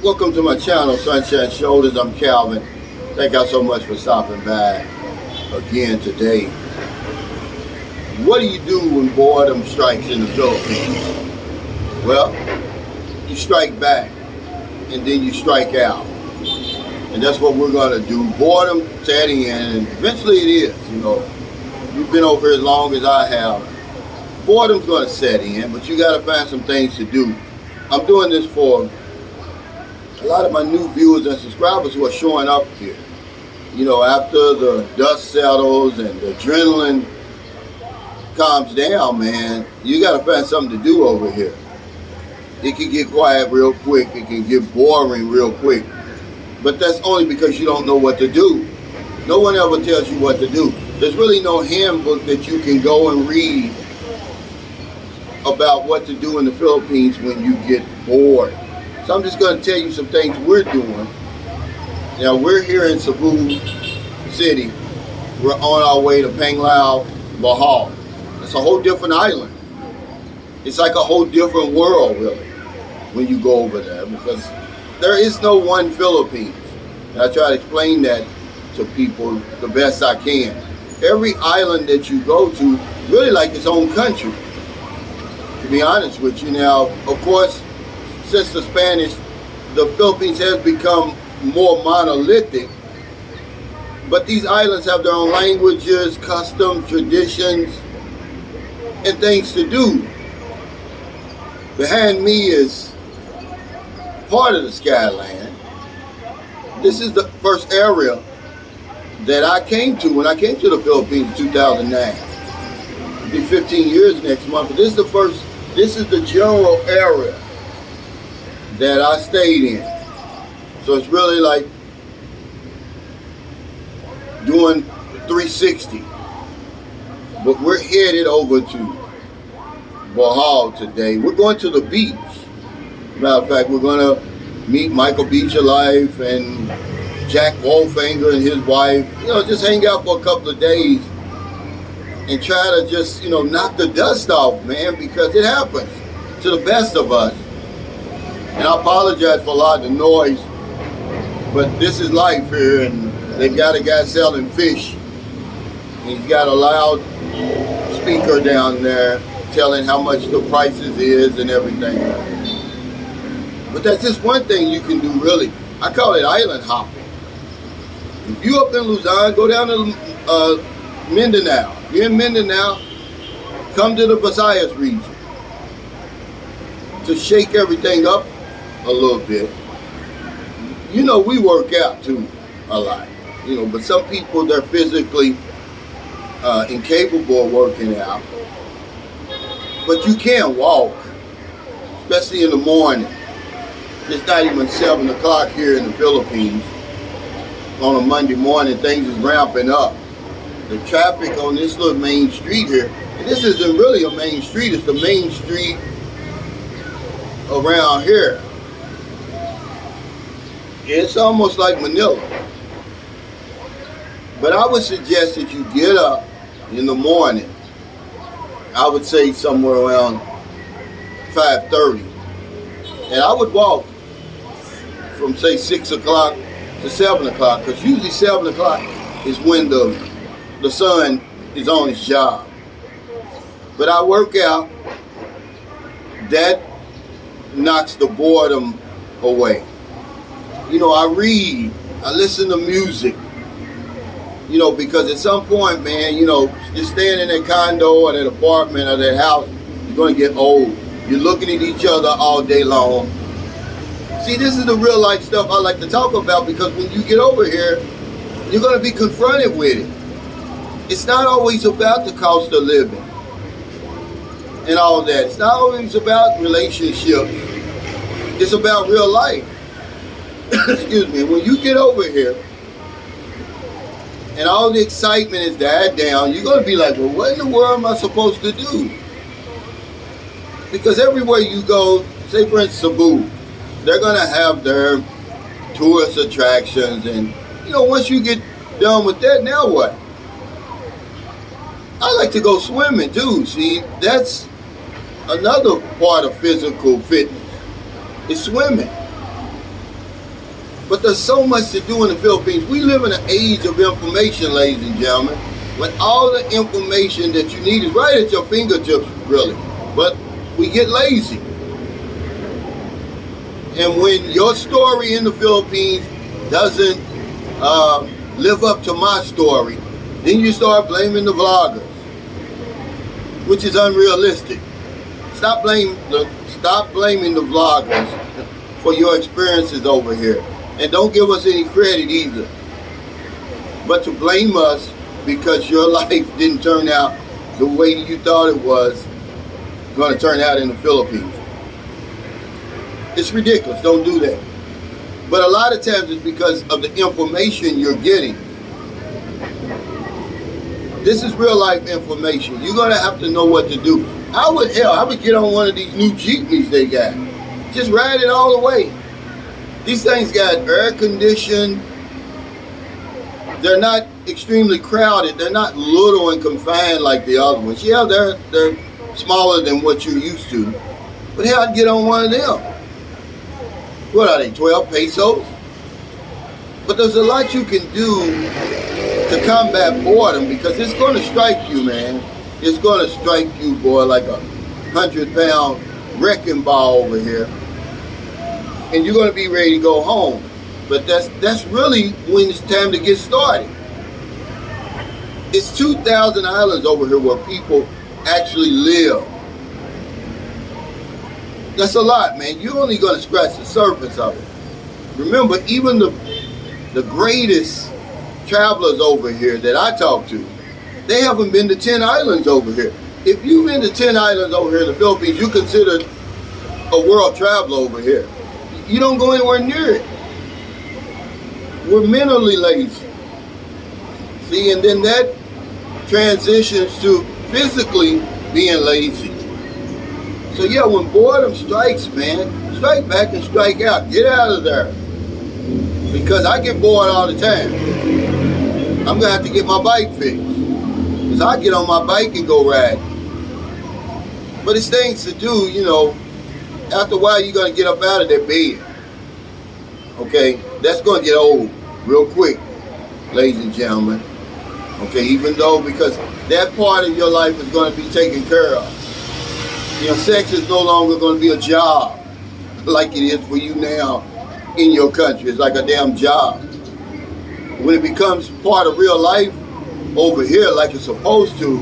Welcome to my channel, Sunshine Shoulders. I'm Calvin. Thank y'all so much for stopping by again today. What do you do when boredom strikes in the Philippines? Well, you strike back and then you strike out. And that's what we're going to do. Boredom setting in, and eventually it is. You've been over here as long as I have. Boredom's going to set in, but you got to find some things to do. I'm doing this for a lot of my new viewers and subscribers who are showing up here. After the dust settles and the adrenaline calms down, man, you got to find something to do over here. It can get quiet real quick. It can get boring real quick. But that's only because you don't know what to do. No one ever tells you what to do. There's really no handbook that you can go and read about what to do in the Philippines when you get bored. So I'm just going to tell you some things we're doing. Now, we're here in Cebu City. We're on our way to Panglao, Bohol. It's a whole different island. It's like a whole different world, really, when you go over there, because there is no one Philippines. And I try to explain that to people the best I can. Every island that you go to, really like its own country, to be honest with you. Now, of course, since the Spanish, the Philippines has become more monolithic, but these islands have their own languages, customs, traditions, and things to do. Behind me is part of the Skyland. This is the first area that I came to when I came to the Philippines in 2009. It'll be 15 years next month, but this is the general area that I stayed in. So it's really like doing 360. But we're headed over to Bohol today. We're going to the beach. Matter of fact, we're going to meet Michael Beach Alive and Jack Wolfinger and his wife. Just hang out for a couple of days and try to just, knock the dust off, man, because it happens to the best of us. And I apologize for a lot of the noise, but this is life here, and they've got a guy selling fish. He's got a loud speaker down there telling how much the prices is and everything. But that's just one thing you can do, really. I call it island hopping. If you up in Luzon, go down to Mindanao. If you're in Mindanao, come to the Visayas region to shake everything up a little bit. We work out too a lot. But some people, they're physically incapable of working out. But you can walk, especially in the morning. It's not even 7 o'clock here in the Philippines. On a Monday morning, things is ramping up. The traffic on this little main street here, and this isn't really a main street, it's the main street around here. It's almost like Manila. But I would suggest that you get up in the morning. I would say somewhere around 5:30. And I would walk from, say, 6 o'clock to 7 o'clock, because usually 7 o'clock is when the sun is on his job. But I work out. That knocks the boredom away. I read, I listen to music, because at some point, man, just staying in that condo or that apartment or that house, you're going to get old. You're looking at each other all day long. See, this is the real life stuff I like to talk about, because when you get over here, you're going to be confronted with it. It's not always about the cost of living and all that. It's not always about relationships. It's about real life. Excuse me. When you get over here and all the excitement is died down, you're going to be like, well, what in the world am I supposed to do? Because everywhere you go, say for instance Cebu, they're going to have their tourist attractions, and once you get done with that, now what? I like to go swimming too. See, that's another part of physical fitness. It's swimming. But there's so much to do in the Philippines. We live in an age of information, ladies and gentlemen, when all the information that you need is right at your fingertips, really. But we get lazy. And when your story in the Philippines doesn't live up to my story, then you start blaming the vloggers, which is unrealistic. Stop blaming the vloggers for your experiences over here. And don't give us any credit either. But to blame us because your life didn't turn out the way you thought it was going to turn out in the Philippines. It's ridiculous. Don't do that. But a lot of times it's because of the information you're getting. This is real life information. You're going to have to know what to do. I would get on one of these new jeepneys they got. Just ride it all the way. These things got air conditioned. They're not extremely crowded. They're not little and confined like the other ones. Yeah, they're smaller than what you're used to. But hell, I'd get on one of them. What are they, 12 pesos? But there's a lot you can do to combat boredom, because it's going to strike you, man. It's going to strike you, boy, like a 100-pound wrecking ball over here. And you're going to be ready to go home. But that's really when it's time to get started. It's 2,000 islands over here where people actually live. That's a lot, man. You're only going to scratch the surface of it. Remember, even the greatest travelers over here that I talk to, they haven't been to 10 islands over here. If you've been to 10 islands over here in the Philippines, you're considered a world traveler over here. You don't go anywhere near it. We're mentally lazy. See, and then that transitions to physically being lazy. So yeah, when boredom strikes, man, strike back and strike out. Get out of there. Because I get bored all the time. I'm going to have to get my bike fixed. Because I get on my bike and go ride. But it's things to do, you know. After a while, you're going to get up out of that bed. Okay? That's going to get old real quick, ladies and gentlemen. Okay? Even though, because that part of your life is going to be taken care of. You know, sex is no longer going to be a job like it is for you now in your country. It's like a damn job. When it becomes part of real life over here like it's supposed to,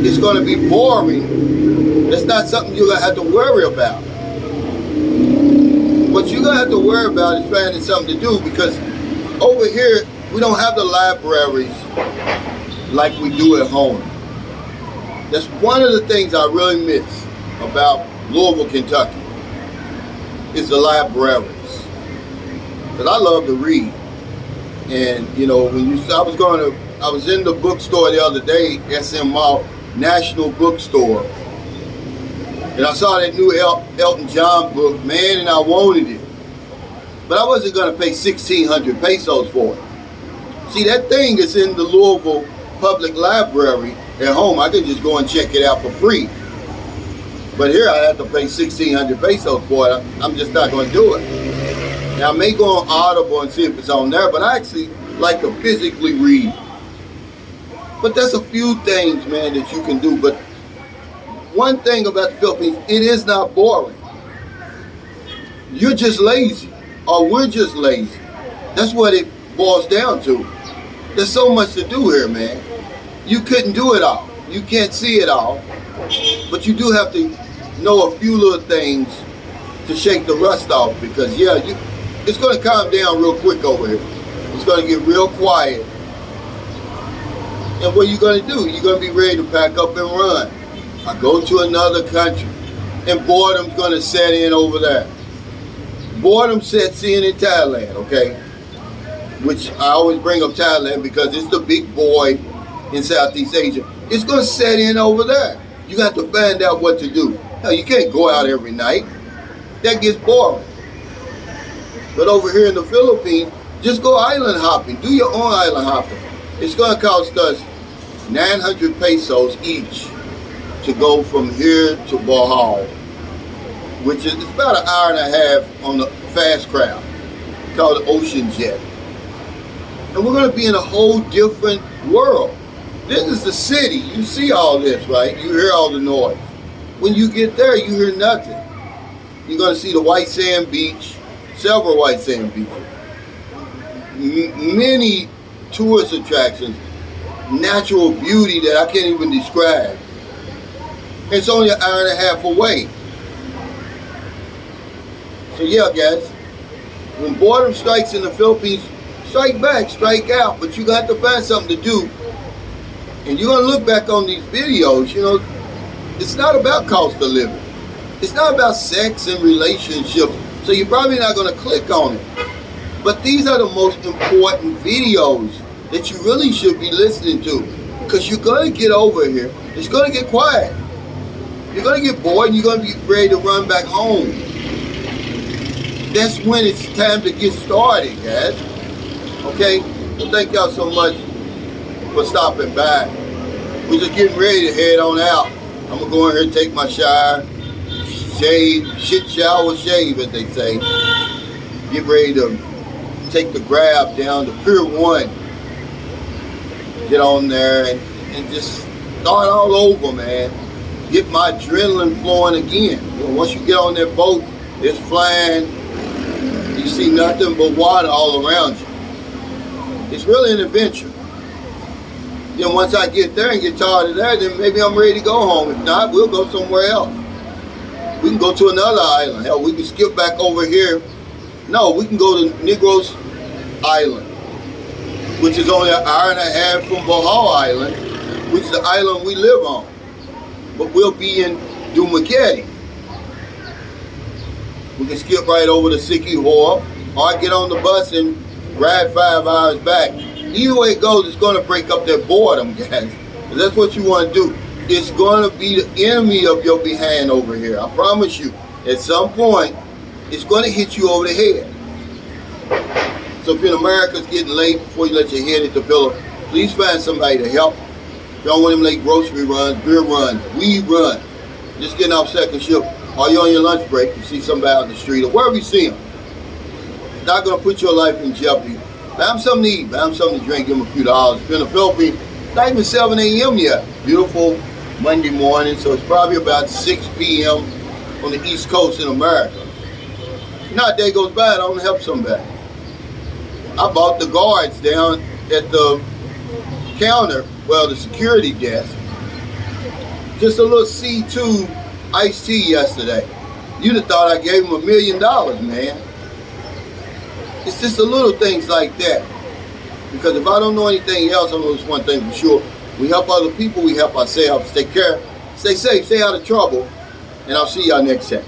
it's going to be boring. That's not something you're going to have to worry about. What you're going to have to worry about is finding something to do, because over here, we don't have the libraries like we do at home. That's one of the things I really miss about Louisville, Kentucky, is the libraries. Because I love to read. And, you know, I was in the bookstore the other day, SM Mall, National Bookstore. And I saw that new Elton John book, man, and I wanted it. But I wasn't going to pay 1,600 pesos for it. See, that thing is in the Louisville Public Library at home. I could just go and check it out for free. But here I have to pay 1,600 pesos for it. I'm just not going to do it. Now I may go on Audible and see if it's on there, but I actually like to physically read. But there's a few things, man, that you can do. But one thing about the Philippines, it is not boring. You're just lazy, or we're just lazy. That's what it boils down to. There's so much to do here, man. You couldn't do it all. You can't see it all. But you do have to know a few little things to shake the rust off, because yeah, it's going to calm down real quick over here. It's going to get real quiet. And what are you going to do? You're going to be ready to pack up and run. I go to another country, and boredom's going to set in over there. Boredom sets in Thailand, okay? Which I always bring up Thailand because it's the big boy in Southeast Asia. It's going to set in over there. You got to find out what to do. Hell, you can't go out every night. That gets boring. But over here in the Philippines, just go island hopping. Do your own island hopping. It's going to cost us 900 pesos each to go from here to Bohol. which is it's about an hour and a half on the fast crowd, called the Ocean Jet. And we're going to be in a whole different world. This is the city. You see all this, right? You hear all the noise. When you get there, you hear nothing. You're going to see the white sand beach, several white sand beaches, many tourist attractions, natural beauty that I can't even describe. It's only an hour and a half away. So yeah, guys, when boredom strikes in the Philippines, strike back, strike out, but you got to find something to do. And you're going to look back on these videos, you know, it's not about cost of living. It's not about sex and relationships, so you're probably not going to click on it. But these are the most important videos that you really should be listening to, because you're going to get over here. It's going to get quiet. You're going to get bored and you're going to be ready to run back home. That's when it's time to get started, guys. Okay? So thank y'all so much for stopping by. We're just getting ready to head on out. I'm going to go in here and take my shower, shave, shit, shower, shave, as they say. Get ready to take the grab down to Pier 1. Get on there and just start all over, man. Get my adrenaline flowing again. You know, once you get on that boat, it's flying. You see nothing but water all around you. It's really an adventure. Then once I get there and get tired of that, then maybe I'm ready to go home. If not, we'll go somewhere else. We can go to another island. Hell, we can skip back over here. No, we can go to Negros Island, which is only an hour and a half from Bohol Island, which is the island we live on. But we'll be in Dumaguete. We can skip right over to Bohol, or get on the bus and ride 5 hours back. Either way it goes, it's going to break up that boredom, guys. And that's what you want to do. It's going to be the enemy of your behind over here. I promise you. At some point, it's going to hit you over the head. So if you're in America, it's getting late before you let your head hit the pillow, please find somebody to help. If you don't want them late grocery runs, beer runs, weed runs, just getting off second shift, or you're on your lunch break, you see somebody out in the street, or wherever you see them. It's not going to put your life in jeopardy. Buy them something to eat, buy them something to drink, give them a few dollars. If you're in the Philippines, it's not even 7 a.m. yet. Beautiful Monday morning, so it's probably about 6 p.m. on the East Coast in America. Not a day goes by, I don't help somebody. I bought the guards down at the counter, well, the security desk, just a little C2 iced tea yesterday. You'd have thought I gave them $1 million, man. It's just the little things like that. Because if I don't know anything else, I know this one thing for sure. We help other people, we help ourselves. Take care, stay safe, stay out of trouble, and I'll see y'all next time.